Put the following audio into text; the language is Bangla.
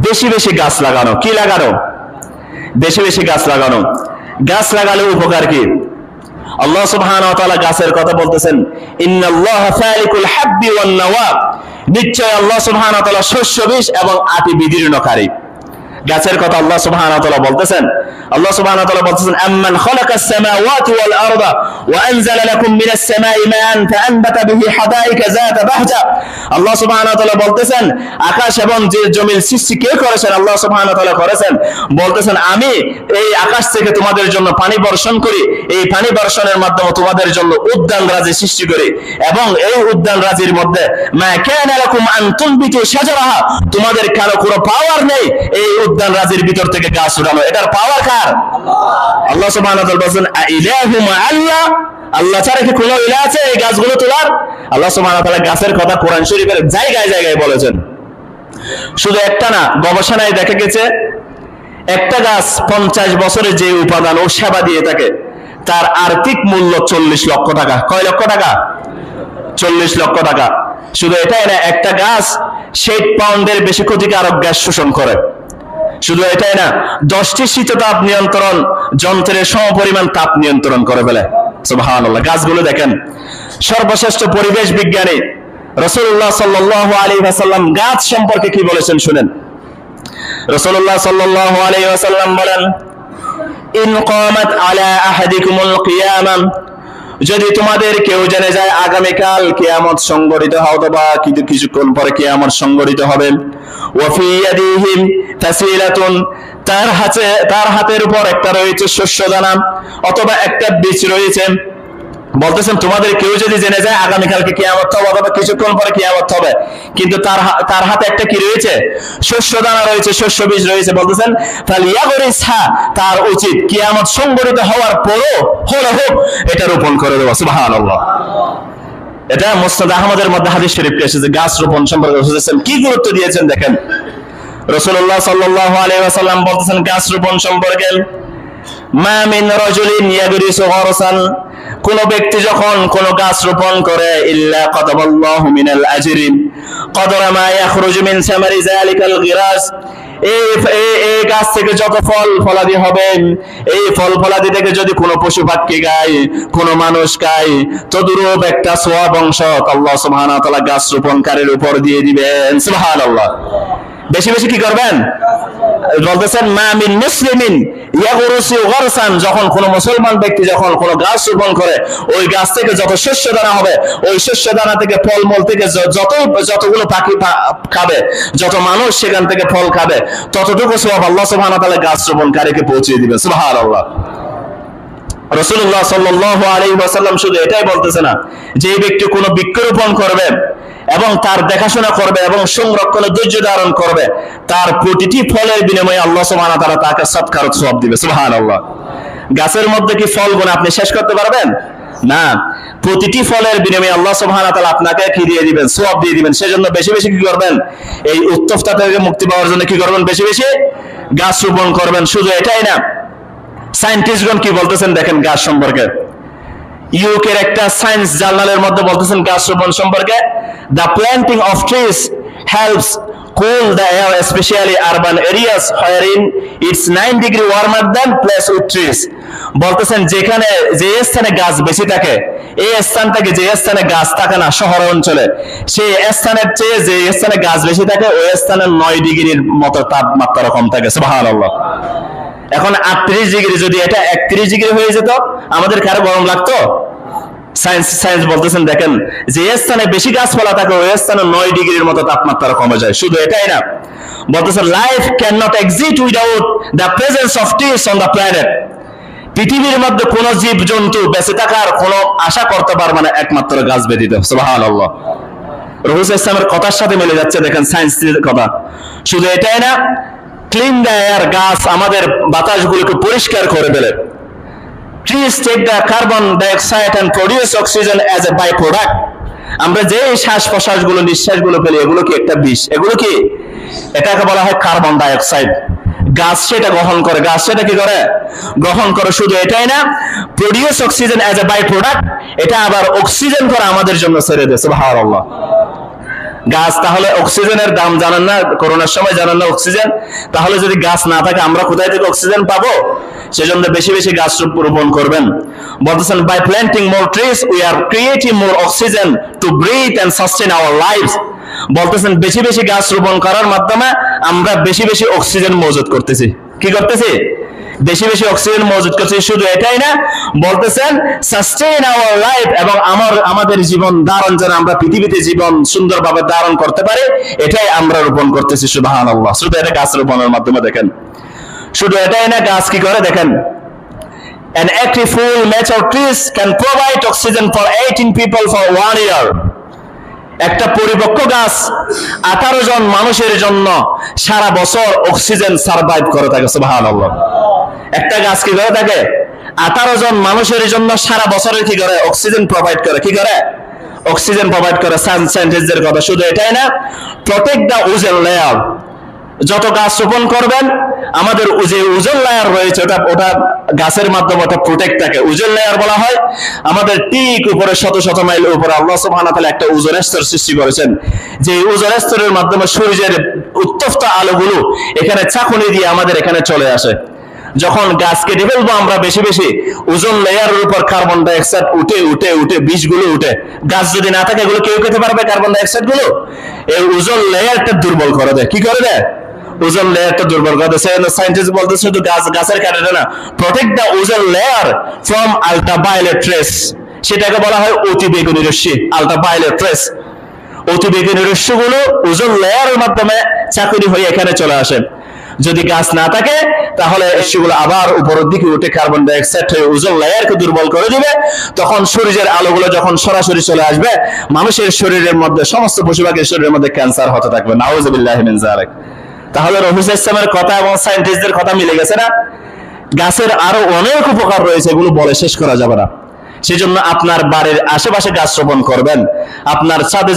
বেশি বেশি গাছ লাগানো। কি লাগানো? বেশি বেশি গাছ লাগানো। গাছ লাগালে উপকার কি? আল্লাহ সুবহানাহু ওয়া তাআলা গাছের কথা বলতেছেন, ইন্নাল্লাহা ফালিকুল হাব্বি ওয়ান নাওয়া, নিশ্চয় আল্লাহ সুবহানাহু ওয়া তাআলা শস্য বীজ এবং আটি বিদীর্ণকারী। গাছের কথা আল্লাহ সুবহানাহু ওয়া তাআলা বলতেছেন। আল্লাহ সুবহানাহু ওয়া তাআলা বলতেছেন, আম্মান খালাকাস সামাওয়াতি ওয়াল আরদা ওয়া আনজালা লাকুম মিনাস সামাই মাআন ফাআনবাতা বিহি হাদাইকা যাতা বাহজা। আল্লাহ সুবহানাহু ওয়া তাআলা বলতেছেন, আকাশ এবং যে জমির সৃষ্টি কে করেছেন? আল্লাহ সুবহানাহু ওয়া তাআলা করেছেন। বলতেছেন, আমি এই আকাশ থেকে তোমাদের জন্য পানি বর্ষণ করি, এই পানি বর্ষণের মাধ্যমে তোমাদের জন্য উদ্যান রাজি সৃষ্টি করি, এবং এই উদ্যান রাজির মধ্যে মা কানা লাকুম আন তুনবিতু শাজারাহা, তোমাদের কারো কোনো পাওয়ার নেই এই উদ্যান রাজির ভিতর থেকে গাছ উঠানো। এটার পাওয়ার কার? আল্লাহ সুবহানাহু ওয়া তাআলা বলেন, ইলাহু মা আল্লাহ, আল্লাহ ছাড়া কি কোনো ইলাহ আছে এই গাছগুলো তোলার? আল্লাহ সুবহানাহু ওয়া তাআলা গাছের কথা কোরআন শরীফের জায়গায় জায়গায় বলেছেন। শুধু একটা না, গবেষণায় দেখা গেছে একটা গাছ 50 বছরে যে উপাদান ও সেবা দিয়ে থাকে তার আর্থিক মূল্য 40 লক্ষ টাকা। কয় লক্ষ টাকা? 40 লক্ষ টাকা। শুধু এটাই না, একটা গাছ 60 পাউন্ডের বেশি ক্ষতিকারক গ্যাস শোষণ করে। শুধু এটাই না, 10টি শীততাপ নিয়ন্ত্রণ যন্ত্রের সমপরিমাণ তাপ নিয়ন্ত্রণ করে ফেলে। সুবহানাল্লাহ। গাছগুলো দেখেন, সর্বশ্রেষ্ঠ পরিবেশ বিজ্ঞানী রাসূলুল্লাহ সাল্লাল্লাহু আলাইহি ওয়াসাল্লাম গাছ সম্পর্কে কি বলেছেন শুনেন। রাসূলুল্লাহ সাল্লাল্লাহু আলাইহি ওয়াসাল্লাম বলেন, ইন কামাত আলা আহাদিকুমুল কিয়ামাহ, যদি তোমাদের কেউ জেনে যায় আগামীকাল কিয়ামত সংঘটিত হবে বা কিছুক্ষণ পরে কিয়ামত সংঘটিত হবে, ওয়া ফি ইয়াদিহিম ফাসিলাতুন, তার হাতের উপর একটা রয়েছে শস্যদানা অথবা একটা বীজ রয়েছে। বলতেছেন, তোমাদের কেউ যদি জেনে যায় আগামীকালকে কিয়ামত হবে অথবা কিছুক্ষণ পরে কিয়ামত হবে, কিন্তু তার হাতে একটা কি রয়েছে? শস্যদানা রয়েছে, শস্য বীজ রয়েছে। বলতেছেন, ফালিয়াগরিসহা, তার উচিত কিয়ামত সংঘটিত হওয়ার পরও হোক এটা রোপণ করে দেওয়া। সুবহানাল্লাহ। এটা মুসনাদ আহমদের মধ্যে হাদিস শরীফে এসেছে। গাছ রোপণ সম্পর্কে রাসূল কি গুরুত্ব দিয়েছেন দেখেন। রাসূলুল্লাহ সাল্লাল্লাহু আলাইহি ওয়াসাল্লাম বলতেছেন গাছ রোপণ সম্পর্কে, মা মিন রাজুলিন ইয়াগরিসু গরসান, কোন ব্যক্তি যখন কোন গাছ রোপণ করে, ইল্লা কাতাবাল্লাহু মিনাল আজরি কদরা মা ইয়াখরুজু মিন সামারি যালিকাল গিরাস, এই গাছ থেকে যত ফল ফলাদি হবে, এই ফল ফলাদি থেকে যদি কোনো পশু পাখি খায়, কোনো মানুষ খায়, তদুরূপ একটা সওয়াব অংশ আল্লাহ সুবহানাহু ওয়া তাআলা গাছ রোপণকারীর উপর দিয়ে দিবেন। সুবহানাল্লাহ। বেশি বেশি কি করবেন? বলতেছেন, মা মিন মুসলিমিন ইয়াগরিসু গরসান, যখন কোন মুসলমান ব্যক্তি যখন কোন গাছ রোপণ করে, ওই গাছ থেকে যত শস্য দানা হবে, ওই শস্য দানা থেকে ফলমূল থেকে যতগুলো পাখি খাবে, যত মানুষ সেখান থেকে ফল খাবে, ততটুকু সওয়াব আল্লাহ সুবহানাহু ওয়া তাআলা গাছ রোপণকারীকে পৌঁছে দিবেন। সুবহানাল্লাহ। রাসূলুল্লাহ সাল্লাল্লাহু আলাইহি ওয়াসাল্লাম শুধু এটাই বলতেছে না, যে ব্যক্তি কোনো বৃক্ষরোপণ করবে এবং তার দেখাশোনা করবে এবং সংরক্ষণে ধৈর্য ধারণ করবে, তার প্রতিটি ফলের বিনিময়ে আল্লাহ সুবহানাহু ওয়া তাআলা তাকে সৎকার সওয়াব দিবে। সুবহানাল্লাহ। গাছের মধ্যে কি ফল গুণ আপনি শেষ করতে পারবেন? না। প্রতিটি ফলের বিনিময়ে আল্লাহ সুবহানাহু ওয়া তাআলা আপনাকে কি দিয়ে দিবেন? সওয়াব দিয়ে দিবেন। সেজন্য বেশি বেশি কি করবেন? এই উত্তপ্ততা থেকে মুক্তি পাওয়ার জন্য কি করবেন? বেশি বেশি গাছ রোপণ করবেন। শুধু এটাই না, সায়েন্টিস্টগণ কি বলতেছেন দেখেন গাছ সম্পর্কে। ইউকের একটা সায়েন্স জার্নালের মধ্যে বলতেছেন গাছ রোপণ সম্পর্কে, the planting of trees helps cool the air, especially urban areas wherein it's 9 degree warmer than place with trees. বলতেছেন যেখানে যে স্থানে গাছ বেশি থাকে, এই স্থান থেকে যে স্থানে গাছ থাকে না শহর অঞ্চলে, সেই স্থানের চেয়ে যে স্থানে গাছ বেশি থাকে ওই স্থানে 9 ডিগ্রির মতো তাপমাত্রা কম থাকে। সুবহানাল্লাহ। এখন 38 ডিগ্রি যদি এটা 31 ডিগ্রি হয়ে যেত, আমাদের কারো গরম লাগতো? সায়েন্স বলতেছেন দেখেন, যে স্থানে বেশি গাছপালা থাকে ওই স্থানে 9 ডিগ্রির মতো তাপমাত্রা কমে যায়। শুধু এটাই না, বলতেছেন life can not exist without the presence of trees on the planet. পৃথিবীর মধ্যে কোন জীব জন্তু বেঁচে থাকার কোন আশা করতে পারবে না একমাত্র গাছ ব্যতীত। সুবহানাল্লাহ। রাসূল ইসলামের কথার সাথে মিলে যাচ্ছে দেখেন সায়েন্সের কথা। শুধু এটাই না, ক্লিন দ্য এয়ার, গাছ আমাদের বাতাসগুলোকে পরিষ্কার করে ফেলে। Trees take the carbon dioxide and produce oxygen as a byproduct. আমরা যে শ্বাস প্রশ্বাসগুলো নিঃশ্বাসগুলো ফেলি এগুলো কি একটা বিষ? এগুলো কি? এটাকে বলা হয় কার্বন ডাই অক্সাইড। গাছ সেটা গ্রহণ করে, গাছ সেটা কি করে? গ্রহণ করে। শুধু এটাই না, produce oxygen as a byproduct, এটা আবার অক্সিজেন করে আমাদের জন্য ছেড়ে দেয়। সুবহানাল্লাহ। গাছ তাহলে অক্সিজেনের দাম জানেন না, করোনার সময় জানেন না অক্সিজেন, তাহলে যদি গাছ না থাকে আমরা কোথায় থেকে অক্সিজেন পাবো? সেজন্য বেশি বেশি গাছ রোপণ করবেন। বলতেছেন by planting more trees we are creating more oxygen to breathe and sustain our lives. বলতেছেন বেশি বেশি গাছ রোপণ করার মাধ্যমে আমরা বেশি বেশি অক্সিজেন মজুত করতেছি। কি করতেছি? বেশি বেশি অক্সিজেন মজুত করছি। শুধু এটাই না, বলতেছেন সাস্টেইন আওয়ার লাইফ, এবং আমাদের জীবন ধারণ যেন আমরা পৃথিবীতে জীবন সুন্দরভাবে ধারণ করতে পারি, এটাই আমরা রোপণ করতেছি। সুবহানাল্লাহ। শুধু এটা গাছ রোপণের মাধ্যমে দেখেন। শুধু এটাই না, গাছ কি করে দেখেন, an active full mature trees can provide oxygen for 18 people for 1 year. একটা পরিপক্ক গাছ 18 জন মানুষের জন্য সারা বছর অক্সিজেন সার্ভাইভ করে থাকে। সুবহানাল্লাহ। একটা গাছ কি করে থাকে? 18 জন মানুষের জন্য সারা বছরে কি করে? অক্সিজেন প্রোভাইড করে। কি করে? অক্সিজেন প্রোভাইড করে। সায়েন্টিস্টদের কথা। শুধু এটাই না, প্রোটেক্ট দ্য ওজোন লেয়ার। যত গাছ রোপণ করবেন আমাদের যে ওজোন লেয়ার রয়েছে ওটা গাছের মাধ্যমে ওটা প্রোটেক্ট থাকে। ওজোন লেয়ার বলা হয় আমাদের ঠিক উপরে শত শত মাইল উপরে আল্লাহ সুবহানাহু ওয়া তাআলা একটা ওজোন স্তর সৃষ্টি করেছেন, যে ওজোন স্তরের মাধ্যমে সূর্যের উত্তপ্ত আলোগুলো এখানে চাকুনি দিয়ে আমাদের এখানে চলে আসে। যখন গাছ কেটে ফেলবো আমরা বেশি বেশি, ওজোন লেয়ারের উপর কার্বন ডাই অক্সাইড উঠে উঠে উঠে বিষগুলো উঠে, গাছ যদি না থাকে এগুলো কেউ খেতে পারবে? কার্বন ডাই অক্সাইড গুলো এই ওজোন লেয়ারটা দুর্বল করে দেয়। কি করে দেয়? ওজোন লেয়ারটা দুর্বল করে দেয়। সায়েন্টিস্ট বলতে শুধু গাছের কাটে না, protect the ozone layer from ultraviolet race. সেটাকে বলা হয় অতিবেগুনি রশ্মি, আল্ট্রাভায়োলেট রেস। অতিবেগুনি রশ্মিগুলো ওজোন লেয়ারের মাধ্যমে চাকুরি হয়ে এখানে চলে আসে। যদি গাছ না থাকে তাহলে সেগুলো আবার উপরের দিকে উঠে কার্বন ডাই অক্সাইড হয়ে ওজোন লেয়ারকে দুর্বল করে দিবে। তখন সূর্যের আলোগুলো যখন সরাসরি চলে আসবে, মানুষের শরীরের মধ্যে, সমস্ত পশুপাখির শরীরের মধ্যে ক্যান্সার হতে থাকবে। নাউযুবিল্লাহি মিন যালিক। তাহলে রফিস ইসলামের কথা এবং সায়েন্টিস্টদের কথা মিলে গেছে না? গাছের আরো অনেক উপকার রয়েছে, এগুলো বলে শেষ করা যাবে না। সেজন্য আপনার বাড়ির আশেপাশে গাছ রোপণ করবেন। আপনার ছাদে